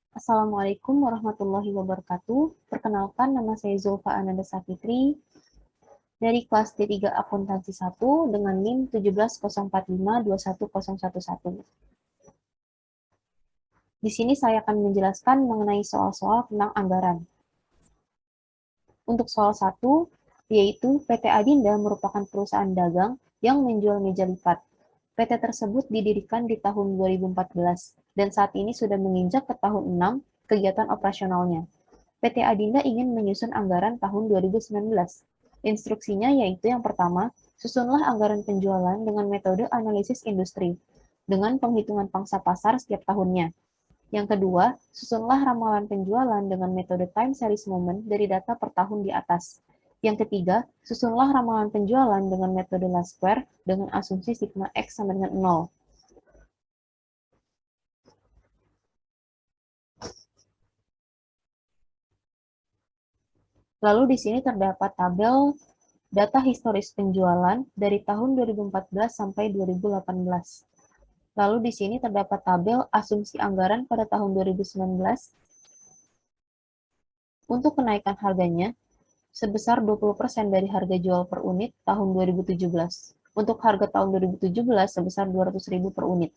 Assalamualaikum warahmatullahi wabarakatuh. Perkenalkan, nama saya Zulfa Ananda Safitri dari kelas D3 Akuntansi 1 dengan NIM 17045210111. Di sini saya akan menjelaskan mengenai soal-soal tentang anggaran. Untuk soal 1, yaitu PT Adinda merupakan perusahaan dagang yang menjual meja lipat. PT tersebut didirikan di tahun 2014 dan saat ini sudah menginjak ke tahun 6 kegiatan operasionalnya. PT Adinda ingin menyusun anggaran tahun 2019. Instruksinya yaitu yang pertama, susunlah anggaran penjualan dengan metode analisis industri, dengan penghitungan pangsa pasar setiap tahunnya. Yang kedua, susunlah ramalan penjualan dengan metode time series moment dari data per tahun di atas. Yang ketiga, susunlah ramalan penjualan dengan metode last square dengan asumsi sigma X sama dengan 0. Lalu di sini terdapat tabel data historis penjualan dari tahun 2014 sampai 2018. Lalu di sini terdapat tabel asumsi anggaran pada tahun 2019 untuk kenaikan harganya sebesar 20% dari harga jual per unit tahun 2017. Untuk harga tahun 2017 sebesar 200.000 per unit.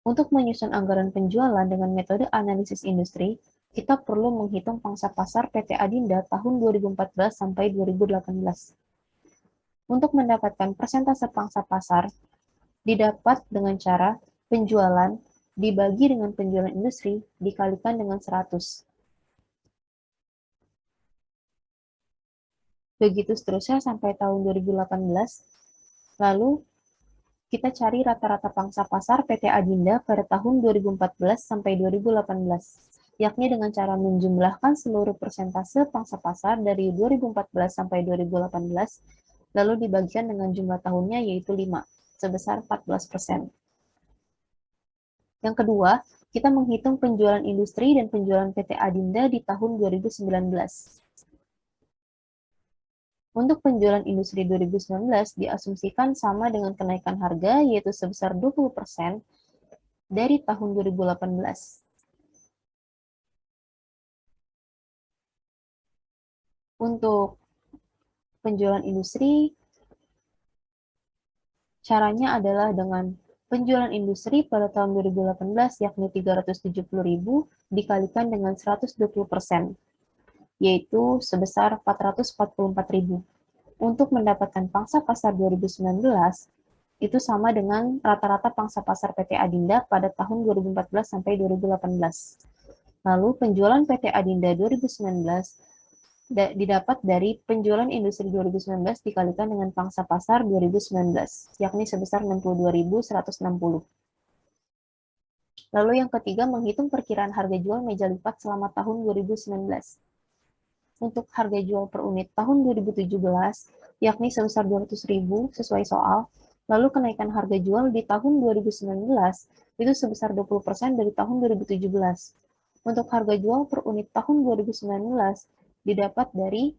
Untuk menyusun anggaran penjualan dengan metode analisis industri, kita perlu menghitung pangsa pasar PT Adinda tahun 2014 sampai 2018. Untuk mendapatkan persentase pangsa pasar, didapat dengan cara penjualan dibagi dengan penjualan industri dikalikan dengan 100. Begitu seterusnya sampai tahun 2018. Lalu kita cari rata-rata pangsa pasar PT Adinda pada tahun 2014 sampai 2018, yakni dengan cara menjumlahkan seluruh persentase pangsa pasar dari 2014 sampai 2018, lalu dibagikan dengan jumlah tahunnya yaitu 5, sebesar 14%. Yang kedua, kita menghitung penjualan industri dan penjualan PT Adinda di tahun 2019. Untuk penjualan industri 2019 diasumsikan sama dengan kenaikan harga, yaitu sebesar 20% dari tahun 2018. Untuk penjualan industri, caranya adalah dengan penjualan industri pada tahun 2018 yakni 370.000 dikalikan dengan 120%, yaitu sebesar 444.000. Untuk mendapatkan pangsa pasar 2019, itu sama dengan rata-rata pangsa pasar PT Adinda pada tahun 2014 sampai 2018. Lalu penjualan PT Adinda 2019 didapat dari penjualan industri 2019 dikalikan dengan pangsa pasar 2019, yakni sebesar 62.160. Lalu yang ketiga, menghitung perkiraan harga jual meja lipat selama tahun 2019. Untuk harga jual per unit tahun 2017, yakni sebesar 200.000 sesuai soal, lalu kenaikan harga jual di tahun 2019 itu sebesar 20% dari tahun 2017. Untuk harga jual per unit tahun 2019 didapat dari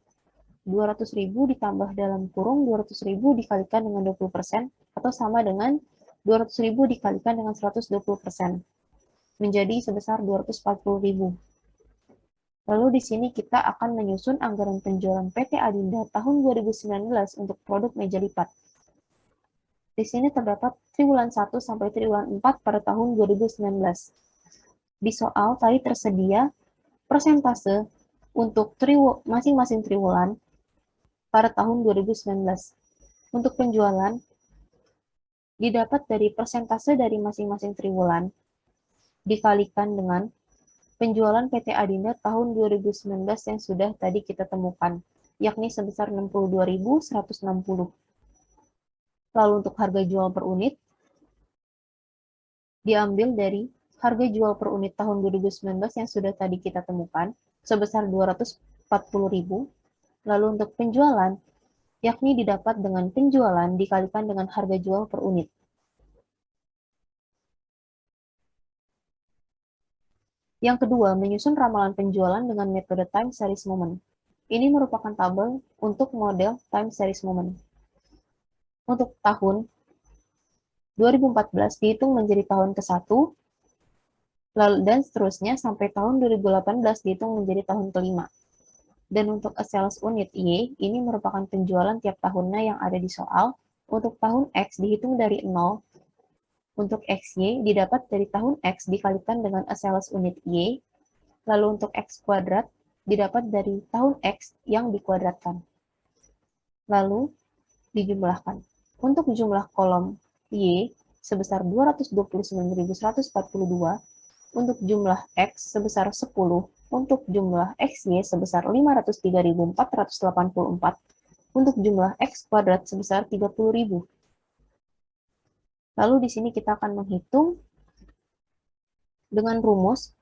200.000 ditambah dalam kurung 200.000 dikalikan dengan 20% atau sama dengan 200.000 dikalikan dengan 120%, menjadi sebesar 240.000. Lalu di sini kita akan menyusun anggaran penjualan PT Adinda tahun 2019 untuk produk meja lipat. Di sini terdapat triwulan 1 sampai triwulan 4 pada tahun 2019. Di soal tadi tersedia persentase untuk masing-masing triwulan pada tahun 2019. Untuk penjualan, didapat dari persentase dari masing-masing triwulan, dikalikan dengan penjualan PT Adinda tahun 2019 yang sudah tadi kita temukan, yakni sebesar 62.160. Lalu untuk harga jual per unit, diambil dari harga jual per unit tahun 2019 yang sudah tadi kita temukan, sebesar 240.000. Lalu untuk penjualan, yakni didapat dengan penjualan dikalikan dengan harga jual per unit. Yang kedua, menyusun ramalan penjualan dengan metode time series moment. Ini merupakan tabel untuk model time series moment. Untuk tahun 2014 dihitung menjadi tahun ke-1, lalu dan seterusnya sampai tahun 2018 dihitung menjadi tahun ke-5. Dan untuk a sales unit Y, ini merupakan penjualan tiap tahunnya yang ada di soal. Untuk tahun X dihitung dari 0, untuk XY didapat dari tahun X dikalikan dengan a sales unit Y, lalu untuk X kuadrat didapat dari tahun X yang dikuadratkan. Lalu dijumlahkan. Untuk jumlah kolom Y sebesar 229.142, untuk jumlah X sebesar 10, untuk jumlah XY sebesar 503.484, untuk jumlah X kuadrat sebesar 30.000. Lalu di sini kita akan menghitung dengan rumus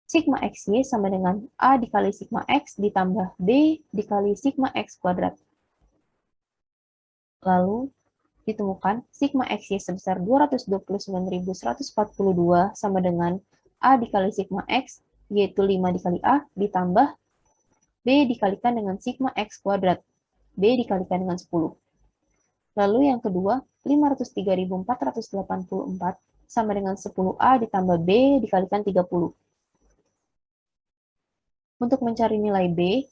sigma XY sama dengan A dikali sigma X ditambah B dikali sigma X kuadrat. Lalu ditemukan sigma XY sebesar 229.142 sama dengan A dikali sigma X, yaitu 5 dikali A, ditambah B dikalikan dengan sigma X kuadrat, B dikalikan dengan 10. Lalu yang kedua, 503.484 sama dengan 10A ditambah B dikalikan 30. Untuk mencari nilai B,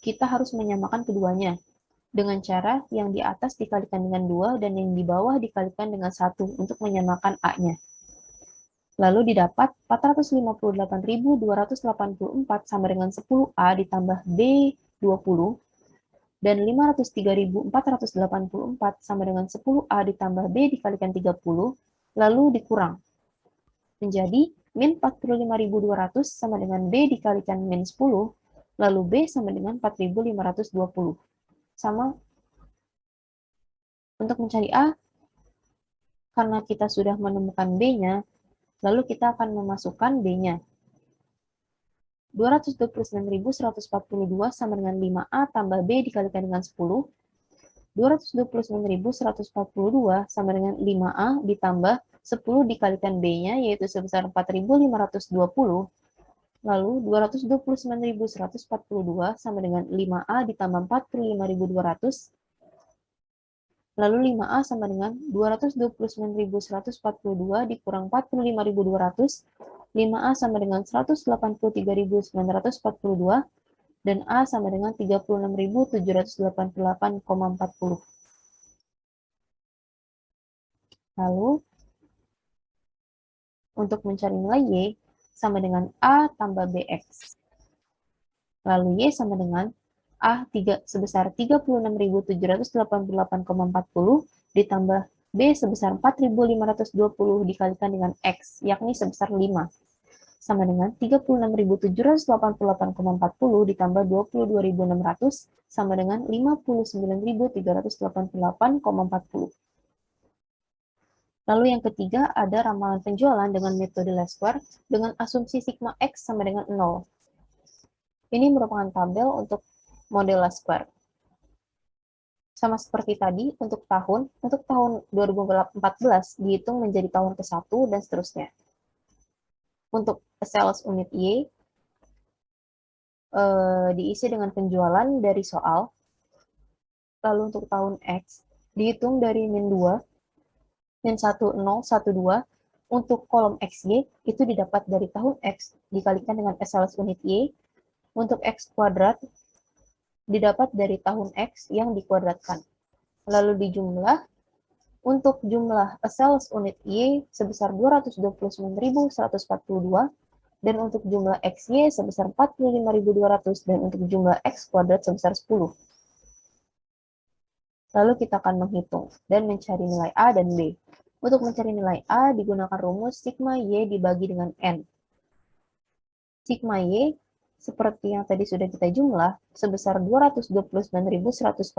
kita harus menyamakan keduanya dengan cara yang di atas dikalikan dengan 2 dan yang di bawah dikalikan dengan 1 untuk menyamakan A-nya. Lalu didapat 458.284 sama dengan 10A ditambah B 20 dan 503.484 sama dengan 10A ditambah B dikalikan 30, lalu dikurang. Menjadi min 45.200 sama dengan B dikalikan min 10, lalu B sama dengan 4.520. Sama untuk mencari A, karena kita sudah menemukan B-nya, lalu kita akan memasukkan B-nya. 229.142 sama dengan 5A tambah B dikalikan dengan 10. 229.142 sama dengan 5A ditambah 10 dikalikan B-nya, yaitu sebesar 4.520. Lalu 229.142 sama dengan 5A ditambah 45.200. Lalu 5A sama dengan 229.142 dikurang 45.200. 5A sama dengan 183.942 dan A sama dengan 36.788,40. Lalu untuk mencari nilai Y sama dengan A tambah BX. Lalu Y sama dengan A3 sebesar 36.788,40 ditambah B sebesar 4.520 dikalikan dengan X, yakni sebesar 5, sama dengan 36.788,40 ditambah 22.600, sama dengan 59.388,40. Lalu yang ketiga ada ramalan penjualan dengan metode least square dengan asumsi sigma X sama dengan 0. Ini merupakan tabel untuk model least square. Sama seperti tadi, untuk tahun 2014 dihitung menjadi tahun ke-1 dan seterusnya. Untuk sales unit Y, diisi dengan penjualan dari soal. Lalu untuk tahun X, dihitung dari min 2, min 1, 0, 1, 2. Untuk kolom XY, itu didapat dari tahun X dikalikan dengan sales unit Y. Untuk X kuadrat, didapat dari tahun X yang dikuadratkan. Lalu dijumlah, untuk jumlah sales unit Y sebesar 229.142, dan untuk jumlah XY sebesar 45.200, dan untuk jumlah X kuadrat sebesar 10. Lalu kita akan menghitung dan mencari nilai A dan B. Untuk mencari nilai A, digunakan rumus sigma Y dibagi dengan N. Sigma Y seperti yang tadi sudah kita jumlah, sebesar 229.142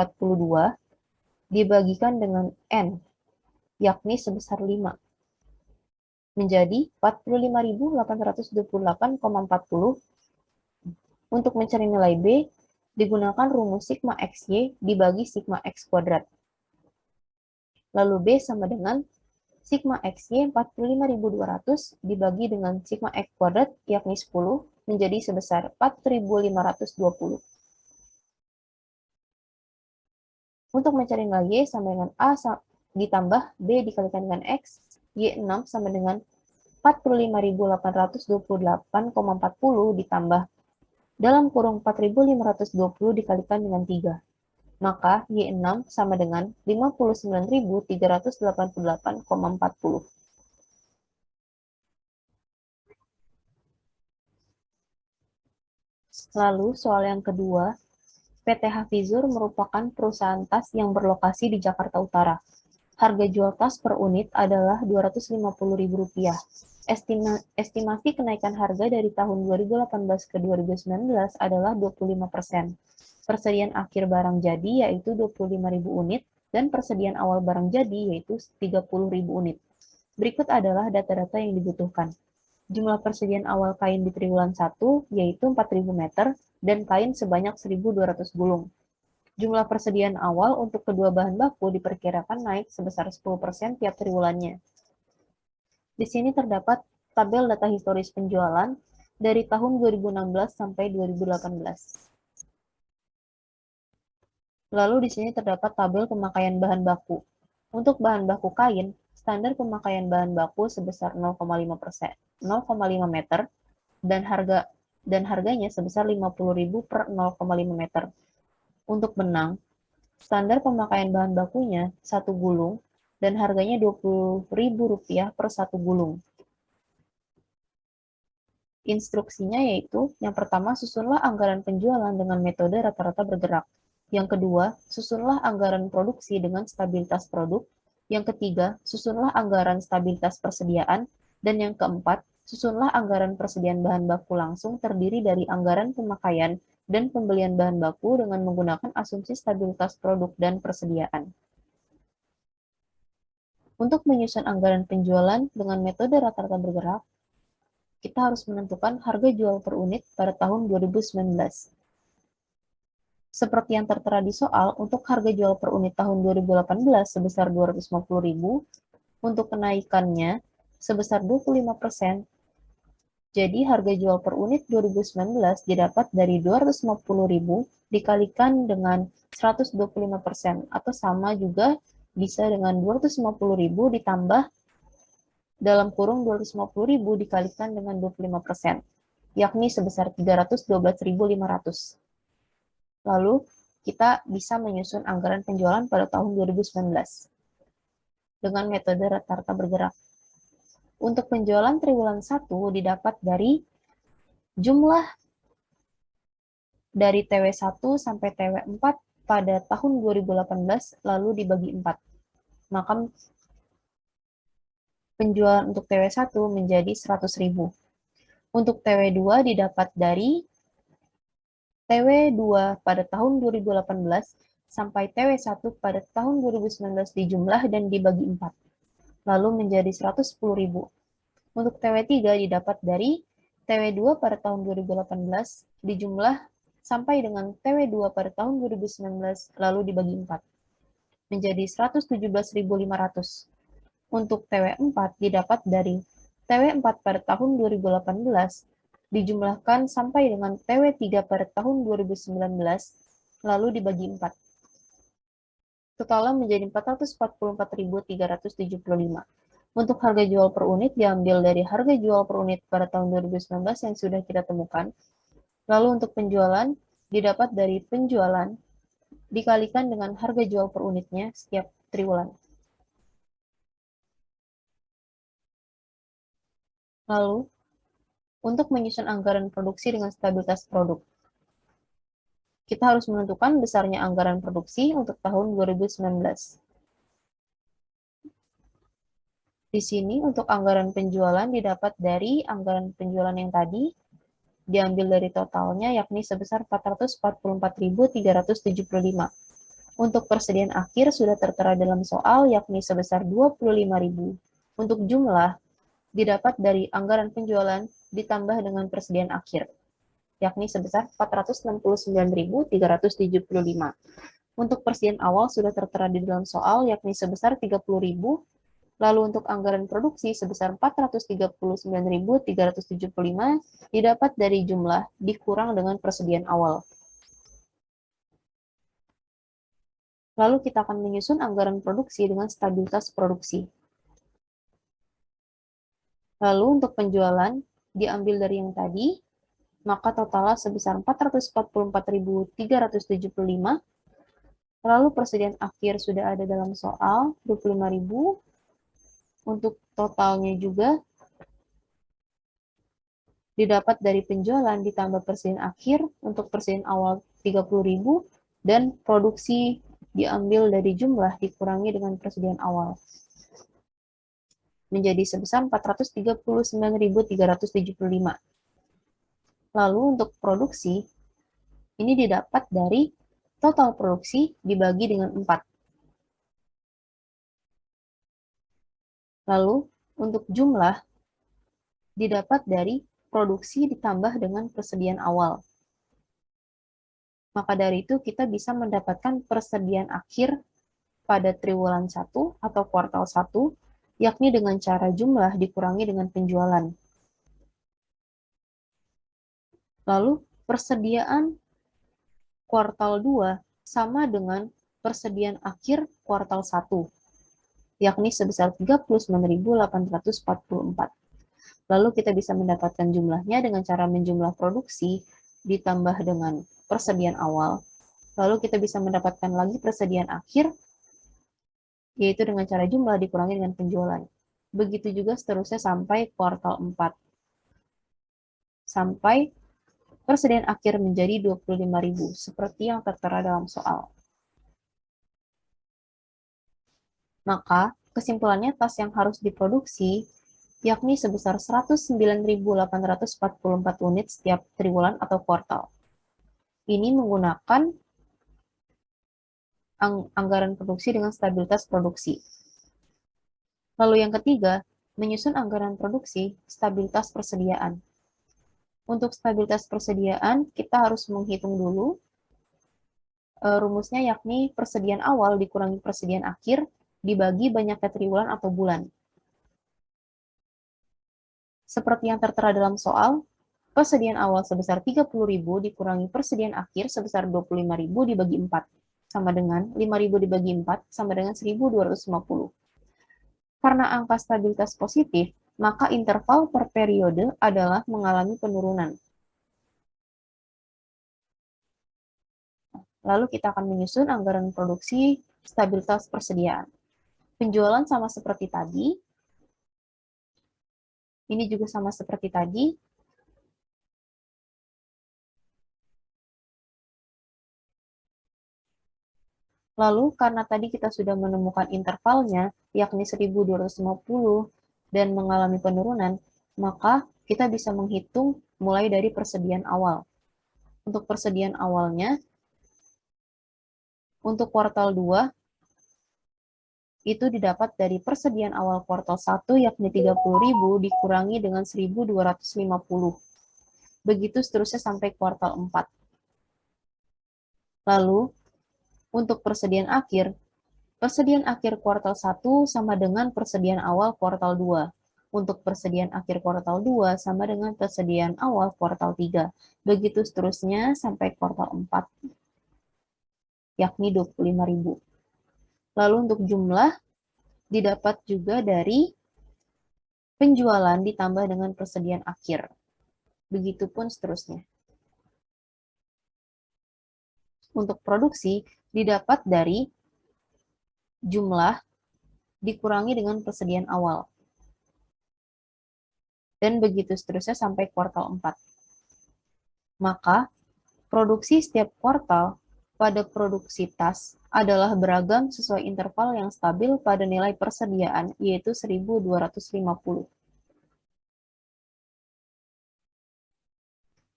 dibagikan dengan N, yakni sebesar 5, menjadi 45.828,40. Untuk mencari nilai B, digunakan rumus sigma XY dibagi sigma X kuadrat. Lalu B sama dengan sigma XY 45.200 dibagi dengan sigma X kuadrat, yakni 10, menjadi sebesar 4.520. Untuk mencari nilai Y sama dengan A ditambah B dikalikan dengan X, Y6 sama dengan 45.828,40 ditambah dalam kurung 4.520 dikalikan dengan 3. Maka Y6 sama dengan 59.388,40. Lalu soal yang kedua, PT Hafizur merupakan perusahaan tas yang berlokasi di Jakarta Utara. Harga jual tas per unit adalah Rp250.000. Estimasi kenaikan harga dari tahun 2018 ke 2019 adalah 25%. Persediaan akhir barang jadi yaitu 25.000 unit dan persediaan awal barang jadi yaitu 30.000 unit. Berikut adalah data-data yang dibutuhkan. Jumlah persediaan awal kain di triwulan 1 yaitu 4.000 meter dan kain sebanyak 1.200 gulung. Jumlah persediaan awal untuk kedua bahan baku diperkirakan naik sebesar 10% tiap triwulannya. Di sini terdapat tabel data historis penjualan dari tahun 2016 sampai 2018. Lalu di sini terdapat tabel pemakaian bahan baku. Untuk bahan baku kain, standar pemakaian bahan baku sebesar 0,5 meter dan harganya sebesar 50.000 per 0,5 meter. Untuk benang, standar pemakaian bahan bakunya 1 gulung dan harganya Rp20.000 per 1 gulung. Instruksinya yaitu, yang pertama, susunlah anggaran penjualan dengan metode rata-rata bergerak. Yang kedua, susunlah anggaran produksi dengan stabilitas produk. Yang ketiga, susunlah anggaran stabilitas persediaan. Dan yang keempat, susunlah anggaran persediaan bahan baku langsung terdiri dari anggaran pemakaian dan pembelian bahan baku dengan menggunakan asumsi stabilitas produk dan persediaan. Untuk menyusun anggaran penjualan dengan metode rata-rata bergerak, kita harus menentukan harga jual per unit pada tahun 2019. Seperti yang tertera di soal, untuk harga jual per unit tahun 2018 sebesar Rp250.000, untuk kenaikannya sebesar 25%. Jadi harga jual per unit 2019 didapat dari Rp250.000 dikalikan dengan 125% atau sama juga bisa dengan Rp250.000 ditambah dalam kurung 250.000 dikalikan dengan 25%, yakni sebesar 312.500. Lalu, kita bisa menyusun anggaran penjualan pada tahun 2019 dengan metode rata-rata bergerak. Untuk penjualan triwulan 1 didapat dari jumlah dari TW1 sampai TW4 pada tahun 2018 lalu dibagi 4. Maka penjualan untuk TW1 menjadi 100.000. Untuk TW2 didapat dari TW2 pada tahun 2018 sampai TW1 pada tahun 2019 dijumlah dan dibagi 4, lalu menjadi 110.000. Untuk TW3 didapat dari TW2 pada tahun 2018 dijumlah sampai dengan TW2 pada tahun 2019 lalu dibagi 4, menjadi 117.500. Untuk TW4 didapat dari TW4 pada tahun 2018 dijumlahkan sampai dengan TW3 pada tahun 2019, lalu dibagi 4. Totalnya menjadi 444.375. Untuk harga jual per unit diambil dari harga jual per unit pada tahun 2019 yang sudah kita temukan. Lalu untuk penjualan didapat dari penjualan dikalikan dengan harga jual per unitnya setiap triwulan. Lalu, untuk menyusun anggaran produksi dengan stabilitas produk, kita harus menentukan besarnya anggaran produksi untuk tahun 2019. Di sini untuk anggaran penjualan didapat dari anggaran penjualan yang tadi, diambil dari totalnya yakni sebesar 444.375. Untuk persediaan akhir sudah tertera dalam soal yakni sebesar 25.000. Untuk jumlah didapat dari anggaran penjualan ditambah dengan persediaan akhir, yakni sebesar 469.375. Untuk persediaan awal sudah tertera di dalam soal, yakni sebesar 30.000. Lalu untuk anggaran produksi sebesar 439.375 didapat dari jumlah dikurang dengan persediaan awal. Lalu kita akan menyusun anggaran produksi dengan stabilitas produksi. Lalu untuk penjualan, diambil dari yang tadi, maka totalnya sebesar 444.375. Lalu persediaan akhir sudah ada dalam soal, 25.000. Untuk totalnya juga didapat dari penjualan ditambah persediaan akhir, untuk persediaan awal 30.000, dan produksi diambil dari jumlah dikurangi dengan persediaan awal. Menjadi sebesar 439.375. Lalu untuk produksi, ini didapat dari total produksi dibagi dengan 4. Lalu untuk jumlah, didapat dari produksi ditambah dengan persediaan awal. Maka dari itu kita bisa mendapatkan persediaan akhir pada triwulan 1 atau kuartal 1, yakni dengan cara jumlah dikurangi dengan penjualan. Lalu persediaan kuartal 2 sama dengan persediaan akhir kuartal 1, yakni sebesar 39.844. Lalu kita bisa mendapatkan jumlahnya dengan cara menjumlah produksi ditambah dengan persediaan awal. Lalu kita bisa mendapatkan lagi persediaan akhir, yaitu dengan cara jumlah dikurangi dengan penjualan. Begitu juga seterusnya sampai kuartal 4. Sampai persediaan akhir menjadi 25.000, seperti yang tertera dalam soal. Maka, kesimpulannya tas yang harus diproduksi yakni sebesar 109.844 unit setiap triwulan atau kuartal. Ini menggunakan anggaran produksi dengan stabilitas produksi. Lalu yang ketiga, menyusun anggaran produksi stabilitas persediaan. Untuk stabilitas persediaan, kita harus menghitung dulu rumusnya, yakni persediaan awal dikurangi persediaan akhir dibagi banyaknya triwulan atau bulan. Seperti yang tertera dalam soal, persediaan awal sebesar 30.000 dikurangi persediaan akhir sebesar 25.000 dibagi 4, sama dengan 5.000 dibagi 4, sama dengan 1.250. Karena angka stabilitas positif, maka interval per periode adalah mengalami penurunan. Lalu kita akan menyusun anggaran produksi stabilitas persediaan. Penjualan sama seperti tadi. Ini juga sama seperti tadi. Lalu, karena tadi kita sudah menemukan intervalnya, yakni 1.250, dan mengalami penurunan, maka kita bisa menghitung mulai dari persediaan awal. Untuk persediaan awalnya, untuk kuartal 2, itu didapat dari persediaan awal kuartal 1, yakni 30.000 dikurangi dengan 1.250. Begitu seterusnya sampai kuartal 4. Lalu, untuk persediaan akhir kuartal 1 sama dengan persediaan awal kuartal 2. Untuk persediaan akhir kuartal 2 sama dengan persediaan awal kuartal 3. Begitu seterusnya sampai kuartal 4, yakni 25.000. Lalu untuk jumlah, didapat juga dari penjualan ditambah dengan persediaan akhir. Begitupun seterusnya. Untuk produksi, didapat dari jumlah dikurangi dengan persediaan awal. Dan begitu seterusnya sampai kuartal 4. Maka, produksi setiap kuartal pada produksi tas adalah beragam sesuai interval yang stabil pada nilai persediaan, yaitu 1.250.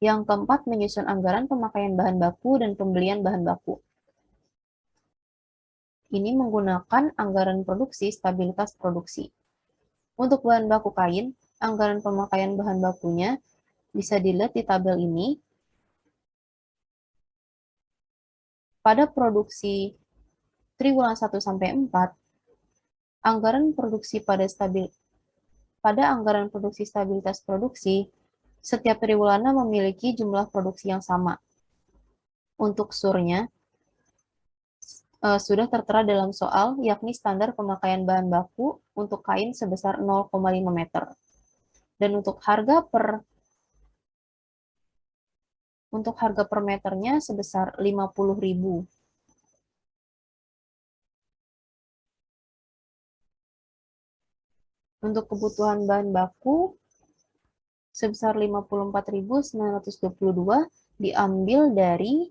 Yang keempat, menyusun anggaran pemakaian bahan baku dan pembelian bahan baku. Ini menggunakan anggaran produksi stabilitas produksi. Untuk bahan baku kain, anggaran pemakaian bahan bakunya bisa dilihat di tabel ini. Pada produksi triwulan 1 sampai 4, anggaran produksi pada anggaran produksi stabilitas produksi, setiap triwulannya memiliki jumlah produksi yang sama. Untuk surnya, sudah tertera dalam soal, yakni standar pemakaian bahan baku untuk kain sebesar 0,5 meter. Dan untuk harga per meternya sebesar 50.000. Untuk kebutuhan bahan baku sebesar 54.922 diambil dari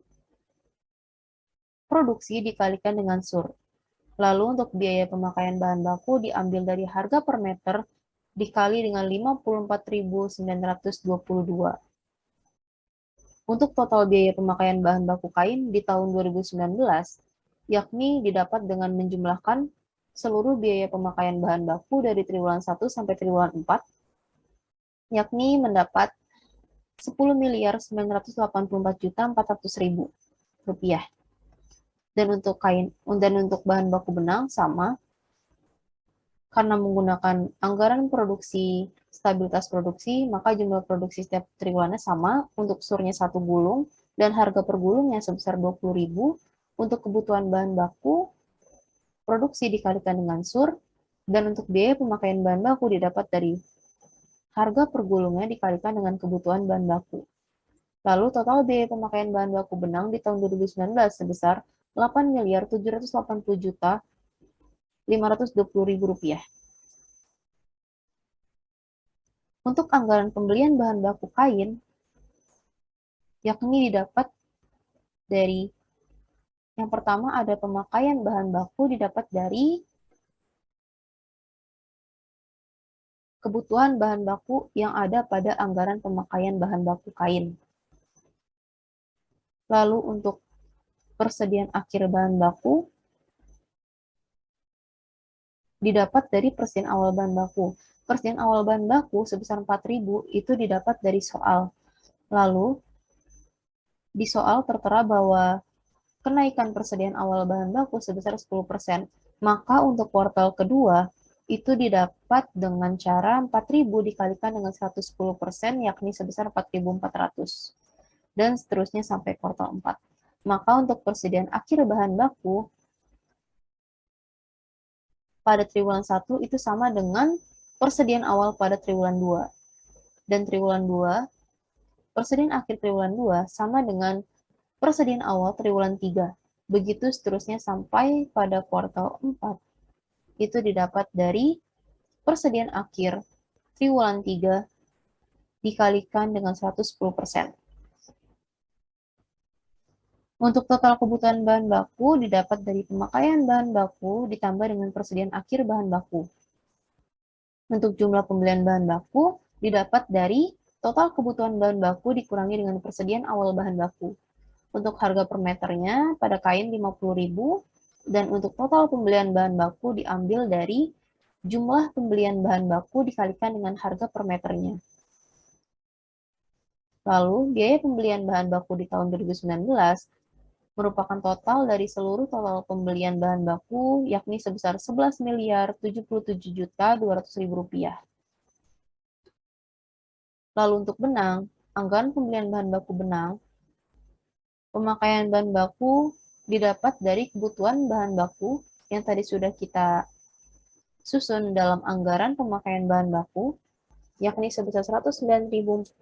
produksi dikalikan dengan sur. Lalu untuk biaya pemakaian bahan baku diambil dari harga per meter dikali dengan 54.922. Untuk total biaya pemakaian bahan baku kain di tahun 2019, yakni didapat dengan menjumlahkan seluruh biaya pemakaian bahan baku dari triwulan 1 sampai triwulan 4, yakni mendapat 10.984.400.000 rupiah. Dan untuk bahan baku benang sama, karena menggunakan anggaran produksi stabilitas produksi, maka jumlah produksi setiap triwulannya sama. Untuk surnya 1 gulung dan harga per gulungnya sebesar 20.000. Untuk kebutuhan bahan baku produksi dikalikan dengan sur, dan untuk biaya pemakaian bahan baku didapat dari harga per gulungnya dikalikan dengan kebutuhan bahan baku. Lalu total biaya pemakaian bahan baku benang di tahun 2019 sebesar 8.780.520.000 rupiah. Untuk anggaran pembelian bahan baku kain, yakni didapat dari yang pertama ada pemakaian bahan baku didapat dari kebutuhan bahan baku yang ada pada anggaran pemakaian bahan baku kain. Lalu untuk persediaan akhir bahan baku didapat dari persediaan awal bahan baku. Persediaan awal bahan baku sebesar 4.000 itu didapat dari soal. Lalu di soal tertera bahwa kenaikan persediaan awal bahan baku sebesar 10%. Maka untuk kuartal kedua itu didapat dengan cara 4.000 dikalikan dengan 110%, yakni sebesar 4.400. Dan seterusnya sampai kuartal 4. Maka untuk persediaan akhir bahan baku pada triwulan 1 itu sama dengan persediaan awal pada triwulan 2. Dan triwulan 2, persediaan akhir triwulan 2 sama dengan persediaan awal triwulan 3. Begitu seterusnya sampai pada kuartal 4. Itu didapat dari persediaan akhir triwulan 3 dikalikan dengan 110%. Untuk total kebutuhan bahan baku didapat dari pemakaian bahan baku ditambah dengan persediaan akhir bahan baku. Untuk jumlah pembelian bahan baku didapat dari total kebutuhan bahan baku dikurangi dengan persediaan awal bahan baku. Untuk harga per meternya pada kain 50.000, dan untuk total pembelian bahan baku diambil dari jumlah pembelian bahan baku dikalikan dengan harga per meternya. Lalu, biaya pembelian bahan baku di tahun 2019 merupakan total dari seluruh total pembelian bahan baku, yakni sebesar 11.077.200.000 rupiah. Lalu untuk benang, anggaran pembelian bahan baku benang, pemakaian bahan baku didapat dari kebutuhan bahan baku yang tadi sudah kita susun dalam anggaran pemakaian bahan baku, yakni sebesar 109.844.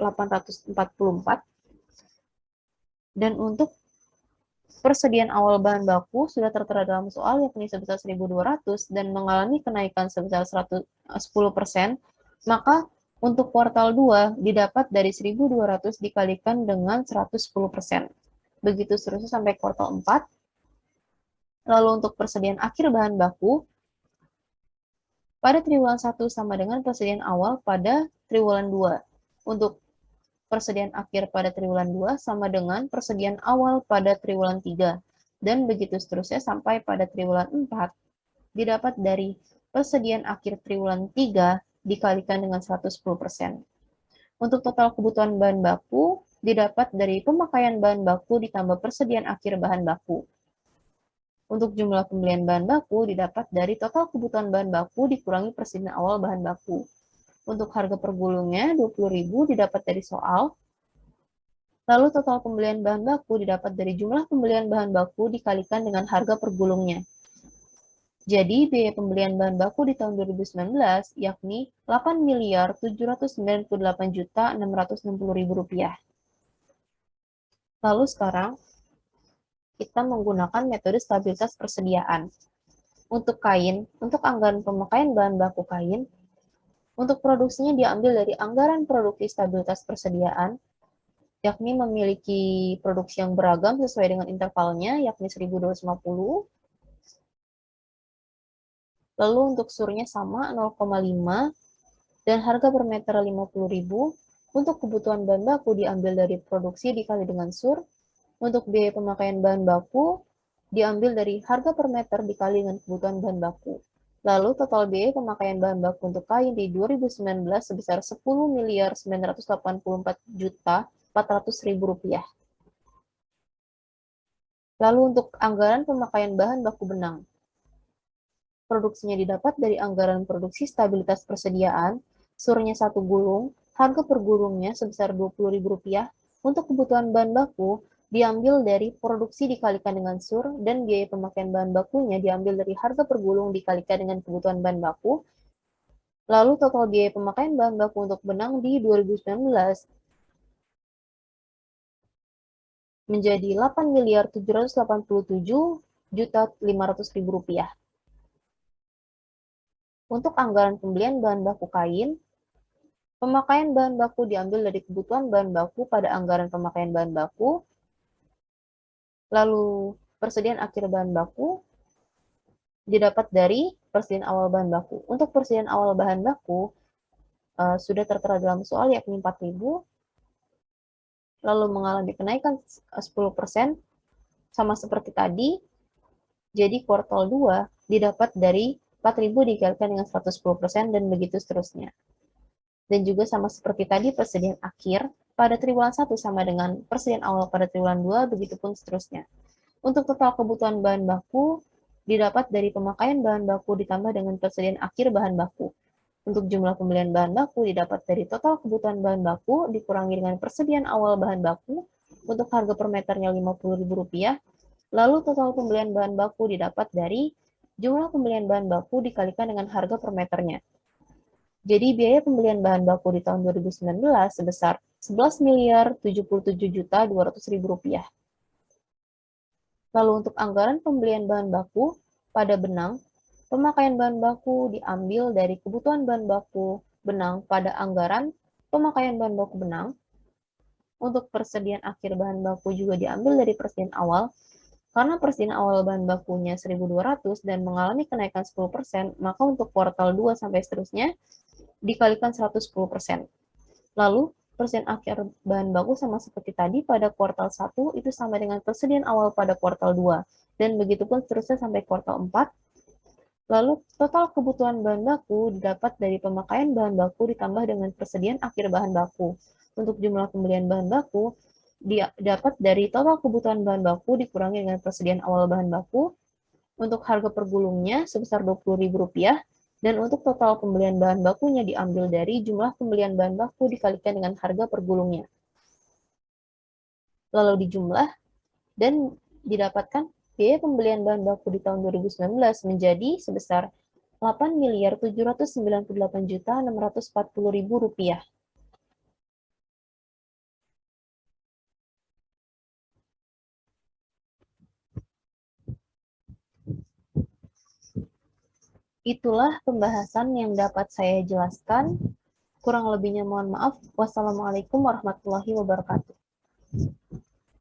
Dan untuk persediaan awal bahan baku sudah tertera dalam soal, yakni sebesar 1.200 dan mengalami kenaikan sebesar 10%, maka untuk kuartal 2 didapat dari 1.200 dikalikan dengan 110%. Begitu seterusnya sampai kuartal 4. Lalu untuk persediaan akhir bahan baku pada triwulan 1 sama dengan persediaan awal pada triwulan 2. Untuk persediaan akhir pada triwulan 2 sama dengan persediaan awal pada triwulan 3. Dan begitu seterusnya sampai pada triwulan 4 didapat dari persediaan akhir triwulan 3 dikalikan dengan 110%. Untuk total kebutuhan bahan baku didapat dari pemakaian bahan baku ditambah persediaan akhir bahan baku. Untuk jumlah pembelian bahan baku didapat dari total kebutuhan bahan baku dikurangi persediaan awal bahan baku. Untuk harga per gulungnya 20.000 didapat dari soal. Lalu total pembelian bahan baku didapat dari jumlah pembelian bahan baku dikalikan dengan harga per gulungnya. Jadi, biaya pembelian bahan baku di tahun 2019 yakni Rp8.798.660.000. Lalu sekarang, kita menggunakan metode stabilitas persediaan. Untuk kain, untuk anggaran pemakaian bahan baku kain, untuk produksinya diambil dari anggaran produksi stabilitas persediaan, yakni memiliki produksi yang beragam sesuai dengan intervalnya, yakni 1250. Lalu untuk surnya sama 0,5 dan harga per meter 50.000. Untuk kebutuhan bahan baku diambil dari produksi dikali dengan sur. Untuk biaya pemakaian bahan baku diambil dari harga per meter dikali dengan kebutuhan bahan baku. Lalu total biaya pemakaian bahan baku untuk kain di 2019 sebesar Rp10.984.400.000. Lalu untuk anggaran pemakaian bahan baku benang. Produksinya didapat dari anggaran produksi stabilitas persediaan, surnya 1 gulung, harga per gulungnya sebesar Rp20.000. Untuk kebutuhan bahan baku, diambil dari produksi dikalikan dengan sur, dan biaya pemakaian bahan bakunya diambil dari harga per gulung dikalikan dengan kebutuhan bahan baku. Lalu total biaya pemakaian bahan baku untuk benang di 2019 menjadi Rp8.787.500.000. Untuk anggaran pembelian bahan baku kain, pemakaian bahan baku diambil dari kebutuhan bahan baku pada anggaran pemakaian bahan baku, lalu persediaan akhir bahan baku didapat dari persediaan awal bahan baku. Untuk persediaan awal bahan baku sudah tertera dalam soal yakni 4.000, lalu mengalami kenaikan 10%, sama seperti tadi, jadi kuartal 2 didapat dari 4.000 dikalikan dengan 110% dan begitu seterusnya. Dan juga sama seperti tadi, persediaan akhir pada triwulan 1 sama dengan persediaan awal pada triwulan 2, begitupun seterusnya. Untuk total kebutuhan bahan baku didapat dari pemakaian bahan baku ditambah dengan persediaan akhir bahan baku. Untuk jumlah pembelian bahan baku didapat dari total kebutuhan bahan baku dikurangi dengan persediaan awal bahan baku untuk harga per meternya Rp50.000. Lalu total pembelian bahan baku didapat dari jumlah pembelian bahan baku dikalikan dengan harga per meternya. Jadi biaya pembelian bahan baku di tahun 2019 sebesar Rp11.077.200.000. Lalu untuk anggaran pembelian bahan baku pada benang, pemakaian bahan baku diambil dari kebutuhan bahan baku benang pada anggaran pemakaian bahan baku benang. Untuk persediaan akhir bahan baku juga diambil dari persediaan awal. Karena persediaan awal bahan bakunya 1.200 dan mengalami kenaikan 10%, maka untuk kuartal 2 sampai seterusnya dikalikan 110%. Lalu, persediaan akhir bahan baku sama seperti tadi pada kuartal 1 itu sama dengan persediaan awal pada kuartal 2. Dan begitu pun seterusnya sampai kuartal 4. Lalu, total kebutuhan bahan baku didapat dari pemakaian bahan baku ditambah dengan persediaan akhir bahan baku. Untuk jumlah pembelian bahan baku didapat dari total kebutuhan bahan baku dikurangi dengan persediaan awal bahan baku. Untuk harga per gulungnya sebesar Rp20.000. Dan untuk total pembelian bahan bakunya diambil dari jumlah pembelian bahan baku dikalikan dengan harga per gulungnya. Lalu dijumlah dan didapatkan biaya pembelian bahan baku di tahun 2019 menjadi sebesar Rp8.798.640.000. Itulah pembahasan yang dapat saya jelaskan. Kurang lebihnya mohon maaf. Wassalamualaikum warahmatullahi wabarakatuh.